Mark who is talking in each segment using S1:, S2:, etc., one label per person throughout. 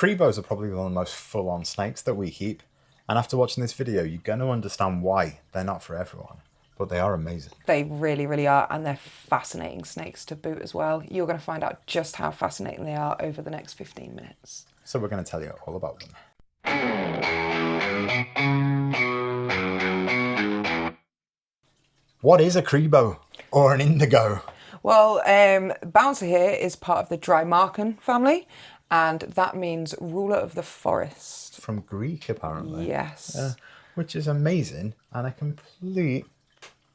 S1: Cribos are probably one of the most full-on snakes that we keep. And after watching this video, you're going to understand why they're not for everyone. But they are amazing.
S2: They really, really are. And they're fascinating snakes to boot as well. You're going to find out just how fascinating they are over the next 15 minutes.
S1: So we're going to tell you all about them. What is a Cribo or an indigo?
S2: Well, Bouncer here is part of the Drymarchon family, and that means ruler of the forest.
S1: From Greek, apparently.
S2: Yes.
S1: Which is amazing and a complete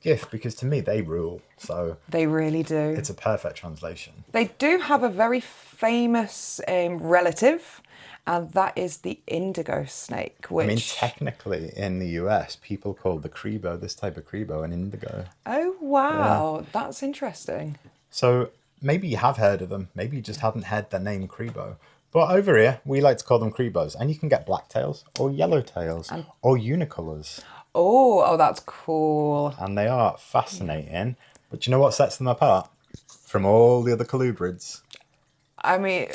S1: gift, because to me they rule. So
S2: they really do.
S1: It's a perfect translation.
S2: They do have a very famous relative, and that is the indigo snake, which...
S1: I mean, technically in the US, people call the Cribo, this type of Cribo, an indigo.
S2: Oh, wow. Yeah. That's interesting.
S1: So maybe you have heard of them. Maybe you just hadn't heard the name Cribo. But over here, we like to call them cribos. And you can get blacktails or yellowtails or unicolors.
S2: Oh, that's cool.
S1: And they are fascinating. But do you know what sets them apart from all the other colubrids?
S2: I mean...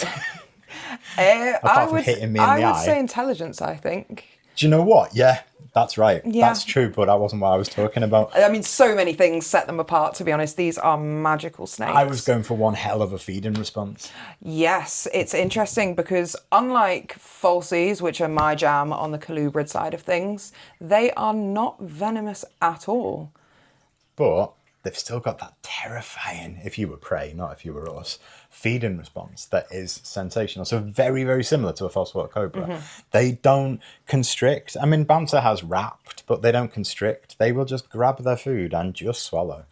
S1: I would
S2: say intelligence, I think.
S1: Do you know what? Yeah, that's right.
S2: Yeah.
S1: That's true, but that wasn't what I was talking about.
S2: I mean, so many things set them apart, to be honest. These are magical snakes.
S1: I was going for one hell of a feeding response.
S2: Yes, it's interesting because unlike falsies, which are my jam on the colubrid side of things, they are not venomous at all.
S1: But they've still got that terrifying, if you were prey, not if you were us, feeding response that is sensational. So very, very similar to a false water cobra. Mm-hmm. They don't constrict. I mean, Bouncer has wrapped, but they don't constrict. They will just grab their food and just swallow.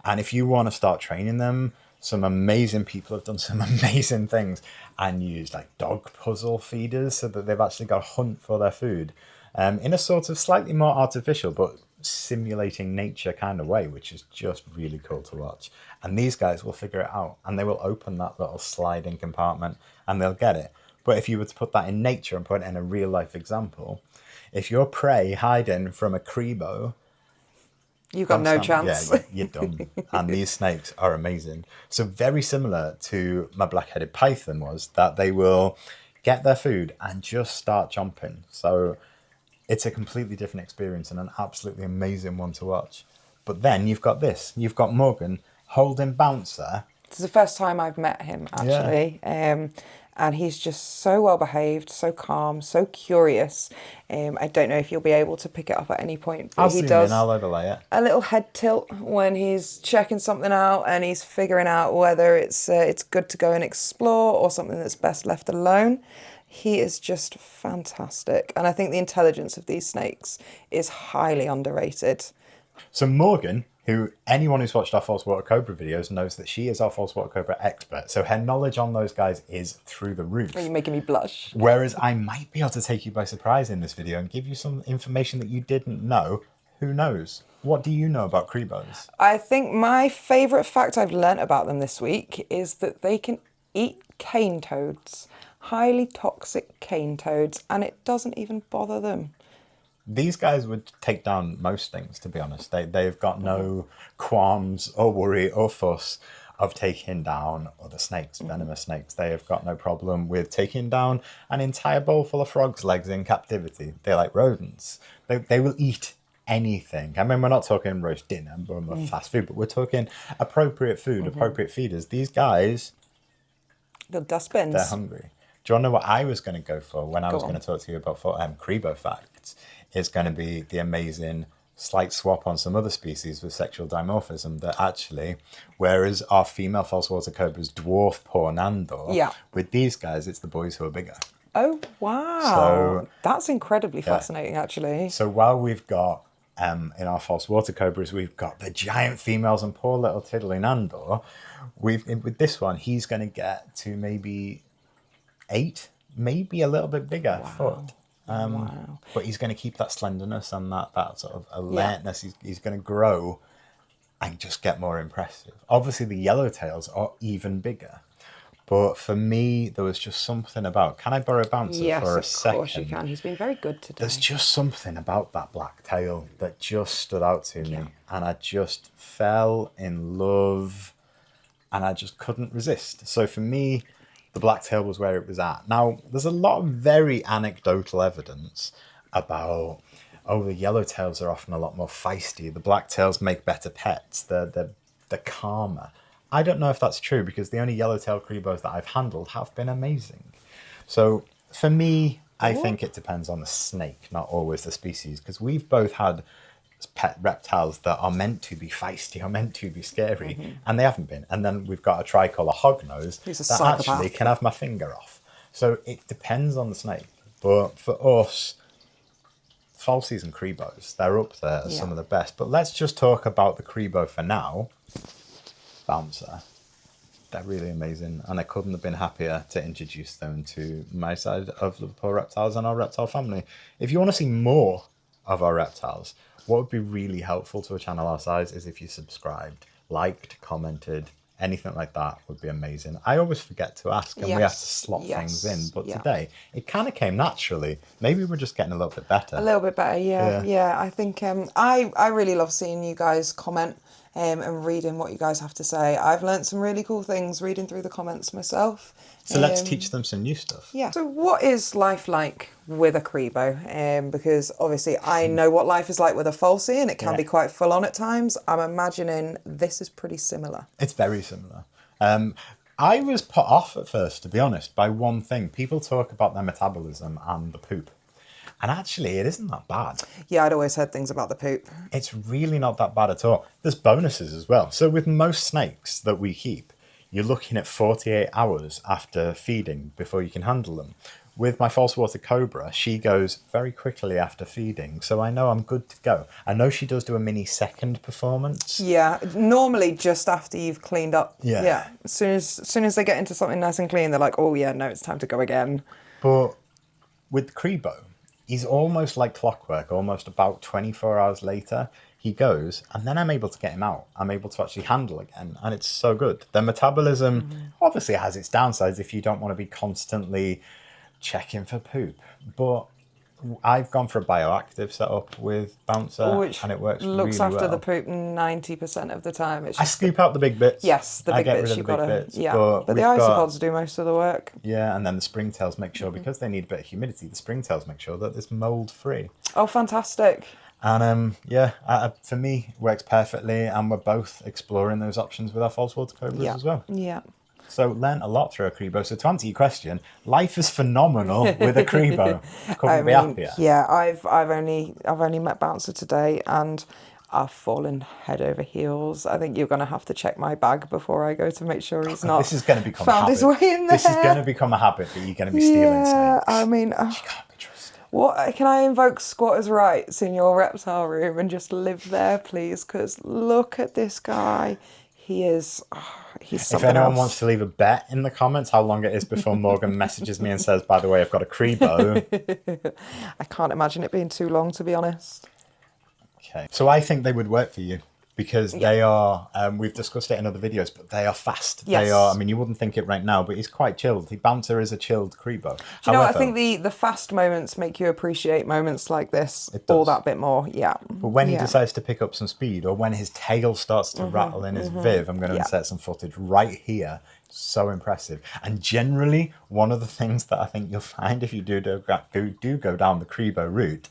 S1: And if you want to start training them, some amazing people have done some amazing things and used like dog puzzle feeders so that they've actually got to hunt for their food in a sort of slightly more artificial but simulating nature kind of way, which is just really cool to watch. And these guys will figure it out and they will open that little sliding compartment and they'll get it. But if you were to put that in nature and put it in a real life example, if you're prey hiding from a Cribo,
S2: you've got no chance.
S1: Yeah, you're done. And these snakes are amazing. So very similar to my black-headed python was that they will get their food and just start chomping. So it's a completely different experience and an absolutely amazing one to watch. But then you've got this. You've got Morgan holding Bouncer.
S2: This is the first time I've met him, actually. Yeah. And he's just so well behaved, so calm, so curious. I don't know if you'll be able to pick it up at any point. But he does
S1: I'll overlay it.
S2: A little head tilt when he's checking something out and he's figuring out whether it's good to go and explore or something that's best left alone. He is just fantastic. And I think the intelligence of these snakes is highly underrated.
S1: So Morgan, who anyone who's watched our false water cobra videos knows that she is our false water cobra expert. So her knowledge on those guys is through the roof.
S2: Are you making me blush?
S1: Whereas I might be able to take you by surprise in this video and give you some information that you didn't know. Who knows? What do you know about cribos?
S2: I think my favourite fact I've learnt about them this week is that they can eat cane toads. Highly toxic cane toads, and it doesn't even bother them.
S1: These guys would take down most things, to be honest. They've got no qualms or worry or fuss of taking down other snakes, venomous snakes. They have got no problem with taking down an entire bowl full of frogs' legs in captivity. They're like rodents. They will eat anything. I mean, we're not talking roast dinner or fast food, but we're talking appropriate food, appropriate feeders. These guys,
S2: the dustbins.
S1: They're hungry. Do you want to know what I was going to go for when I was going to talk to you about Cribo facts? It's going to be the amazing slight swap on some other species with sexual dimorphism that actually, whereas our female false water cobras dwarf poor Nandor, with these guys, it's the boys who are bigger.
S2: Oh, wow. So, that's incredibly fascinating, actually.
S1: So while we've got, in our false water cobras, we've got the giant females and poor little tiddly Nandor, with this one, he's going to get to maybe 8, maybe a little bit bigger foot. But he's going to keep that slenderness and that sort of alertness. Yeah. He's going to grow and just get more impressive. Obviously, the yellowtails are even bigger. But for me, there was just something about... Can I borrow Bouncer for a second?
S2: Yes, of course you can. He's been very good today.
S1: There's just something about that Blacktail that just stood out to me. And I just fell in love and I just couldn't resist. So for me... the Blacktail was where it was at. Now, there's a lot of very anecdotal evidence about, oh, the yellowtails are often a lot more feisty. The Blacktails make better pets. They're calmer. I don't know if that's true because the only yellowtail cribos that I've handled have been amazing. So for me, I think it depends on the snake, not always the species, because we've both had pet reptiles that are meant to be feisty, are meant to be scary, and they haven't been. And then we've got a tricolor hognose
S2: He's a
S1: that
S2: psychopath.
S1: actually can have my finger off. So it depends on the snake. But for us, falsies and cribos, they're up there as some of the best. But let's just talk about the cribo for now. Bouncer. They're really amazing, and I couldn't have been happier to introduce them to my side of Liverpool Reptiles and our reptile family. If you want to see more of our reptiles, what would be really helpful to a channel our size is if you subscribed, liked, commented, anything like that would be amazing. I always forget to ask, and we have to slot things in, but today it kind of came naturally. Maybe we're just getting a little bit better.
S2: A little bit better, yeah. I think I really love seeing you guys comment and reading what you guys have to say. I've learnt some really cool things reading through the comments myself.
S1: So let's teach them some new stuff.
S2: Yeah. So what is life like with a cribo? Because obviously I know what life is like with a falsie, and it can be quite full on at times. I'm imagining this is pretty similar.
S1: It's very similar. I was put off at first, to be honest, by one thing. People talk about their metabolism and the poop. And actually, it isn't that bad.
S2: Yeah, I'd always heard things about the poop.
S1: It's really not that bad at all. There's bonuses as well. So with most snakes that we keep, you're looking at 48 hours after feeding before you can handle them. With my false water cobra, she goes very quickly after feeding, so I know I'm good to go. I know she does do a mini second performance.
S2: Yeah, normally just after you've cleaned up.
S1: Yeah.
S2: As soon as they get into something nice and clean, they're like, oh yeah, no, it's time to go again.
S1: But with Cribo, he's almost like clockwork. Almost about 24 hours later, he goes, and then I'm able to get him out. I'm able to actually handle again, and it's so good. The metabolism obviously has its downsides if you don't want to be constantly checking for poop. But I've gone for a bioactive setup with Bouncer,
S2: Which
S1: and it works
S2: looks
S1: really
S2: after
S1: well.
S2: the poop 90% of the time. It's
S1: I
S2: just
S1: scoop out the big bits.
S2: yes, the
S1: I
S2: big
S1: get
S2: bits
S1: rid
S2: you've
S1: of
S2: got
S1: the big
S2: to.
S1: bits.
S2: Yeah,
S1: but
S2: the
S1: we've got-
S2: isopods do most of the work.
S1: Yeah, and then the springtails make sure, because they need a bit of humidity, the springtails make sure that it's mold free.
S2: Oh, fantastic.
S1: And for me, works perfectly, and we're both exploring those options with our false water cobras as well.
S2: Yeah.
S1: So learn a lot through a Cribo. So to answer your question, life is phenomenal with a Cribo. Couldn't be happier.
S2: Yeah, I've only met Bouncer today, and I've fallen head over heels. I think you're going to have to check my bag before I go to make sure he's not
S1: This is going to become
S2: found
S1: a habit.
S2: his way in there.
S1: This is going to become a habit that you're going to be stealing snakes.
S2: I mean,
S1: You can't be trusted.
S2: what can I invoke squatters' rights in your reptile room and just live there, please? Because look at this guy. He is. He's
S1: If
S2: something
S1: anyone
S2: else.
S1: wants to leave a bet in the comments how long it is before Morgan messages me and says, by the way, I've got a Cribo.
S2: I can't imagine it being too long, to be honest.
S1: Okay. So I think they would work for you because they are, we've discussed it in other videos, but they are fast.
S2: Yes.
S1: They are, I mean, you wouldn't think it right now, but he's quite chilled. The Bouncer is a chilled Cribo.
S2: Do you know what? I think the fast moments make you appreciate moments like this all that bit more. Yeah.
S1: But when he decides to pick up some speed, or when his tail starts to rattle in his viv, I'm going to insert some footage right here. So impressive. And generally, one of the things that I think you'll find if you do go down the Cribo route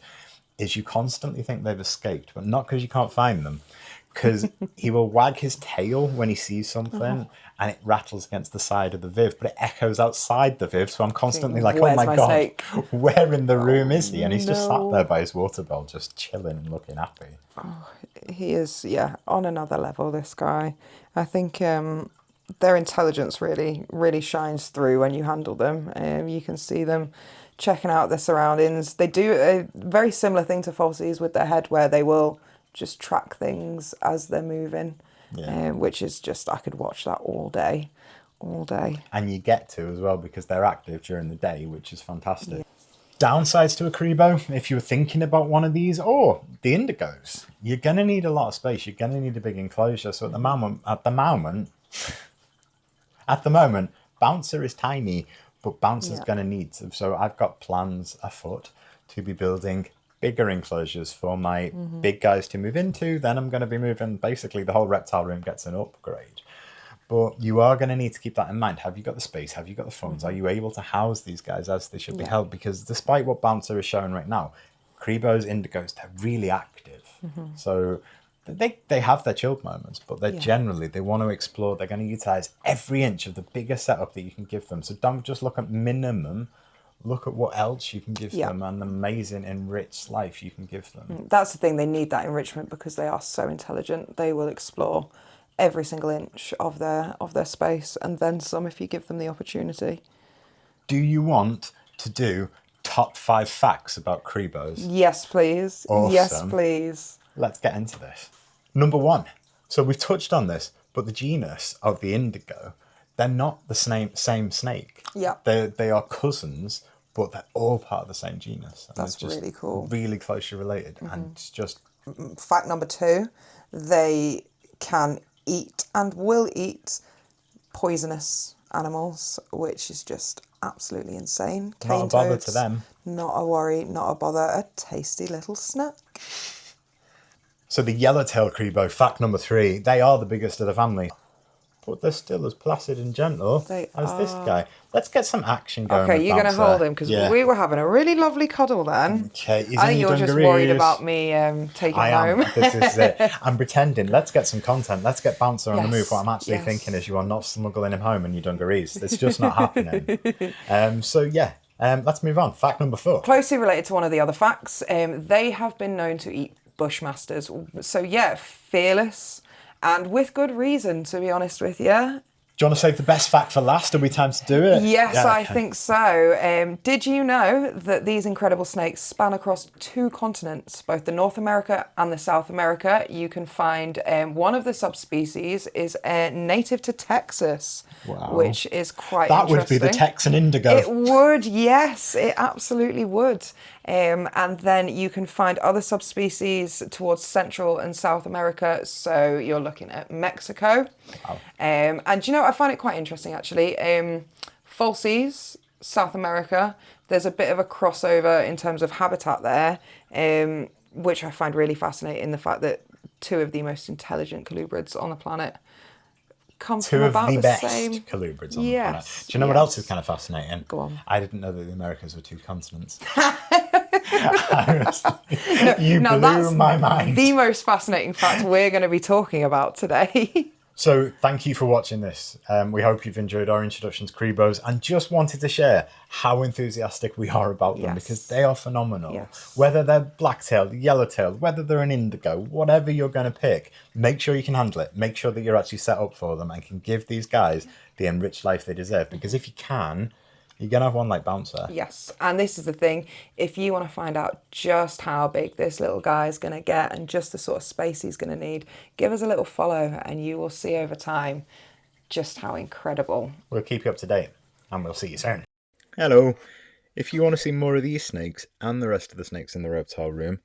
S1: is you constantly think they've escaped, but not because you can't find them. Because he will wag his tail when he sees something, and it rattles against the side of the viv, but it echoes outside the viv. So I'm constantly like,
S2: Where's
S1: oh my God,
S2: snake?
S1: where in the room is he? And he's just sat there by his water bowl, just chilling and looking happy.
S2: He is, on another level, this guy. I think their intelligence really shines through when you handle them. You can see them checking out their surroundings. They do a very similar thing to falsies with their head, where they will just track things as they're moving, which is just, I could watch that all day.
S1: And you get to as well because they're active during the day, which is fantastic. Yeah. Downsides to a Cribo, if you were thinking about one of these, or the Indigos, you're going to need a lot of space. You're going to need a big enclosure. So at the moment, Bouncer is tiny, but Bouncer's going to need to. So I've got plans afoot to be building bigger enclosures for my big guys to move into. Then I'm going to be moving, basically the whole reptile room gets an upgrade. But you are going to need to keep that in mind. Have you got the space? Have you got the funds? Are you able to house these guys as they should be held? Because despite what Bouncer is showing right now, Cribos, Indigos, they're really active. So they have their chilled moments, but they're generally, they want to explore. They're going to utilize every inch of the bigger setup that you can give them. So don't just look at minimum. Look at what else you can give them, and the amazing enriched life you can give them.
S2: That's the thing, they need that enrichment because they are so intelligent. They will explore every single inch of their space, and then some if you give them the opportunity.
S1: Do you want to do top 5 facts about Cribos?
S2: Yes, please.
S1: Awesome.
S2: Yes, please.
S1: Let's get into this. Number 1. So we've touched on this, but the genus of the indigo, they're not the same snake.
S2: Yeah.
S1: They are cousins, but they're all part of the same genus. And
S2: That's
S1: just
S2: really cool.
S1: Really closely related. And it's just...
S2: Fact number 2, they can eat and will eat poisonous animals, which is just absolutely insane.
S1: Not a bother to them.
S2: Not a worry, not a bother. A tasty little snack.
S1: So the yellowtail cribo, fact number 3, they are the biggest of the family. But they're still as placid and gentle as this guy. Let's get some action going.
S2: Okay, you're going to hold him because we were having a really lovely cuddle then.
S1: Okay, he's
S2: I think you're just worried about me taking him home.
S1: This is it. I'm pretending. Let's get some content. Let's get Bouncer on the move. What I'm actually thinking is you are not smuggling him home in your dungarees. It's just not happening. Let's move on. Fact number 4.
S2: Closely related to one of the other facts, they have been known to eat bushmasters. So fearless. And with good reason, to be honest with you.
S1: Do you want to save the best fact for last? Are we time to do it?
S2: Yes, I think so. Did you know that these incredible snakes span across 2 continents, both the North America and the South America? You can find one of the subspecies is native to Texas, which is quite interesting.
S1: That would be the Texan indigo.
S2: It would, yes, it absolutely would. And then you can find other subspecies towards Central and South America. So you're looking at Mexico. Wow. And I find it quite interesting actually. Falsies, South America, there's a bit of a crossover in terms of habitat there, which I find really fascinating. The fact that 2 of the most intelligent colubrids on the planet come from about the
S1: best
S2: same
S1: colubrids on the planet. Do you know what else is kind of fascinating?
S2: Go on.
S1: I didn't know that the Americas were 2 continents. You blew my mind.
S2: The most fascinating fact we're going to be talking about today.
S1: So thank you for watching this. We hope you've enjoyed our introduction to Cribos and just wanted to share how enthusiastic we are about them because they are phenomenal.
S2: Yes.
S1: Whether they're blacktail, yellowtail, whether they're an indigo, whatever you're going to pick, make sure you can handle it. Make sure that you're actually set up for them and can give these guys the enriched life they deserve. Because if you can, you're going to have one like Bouncer.
S2: Yes, and this is the thing. If you want to find out just how big this little guy is going to get and just the sort of space he's going to need, give us a little follow and you will see over time just how incredible.
S1: We'll keep you up to date and we'll see you soon. Hello. If you want to see more of these snakes and the rest of the snakes in the reptile room,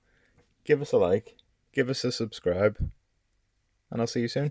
S1: give us a like, give us a subscribe, and I'll see you soon.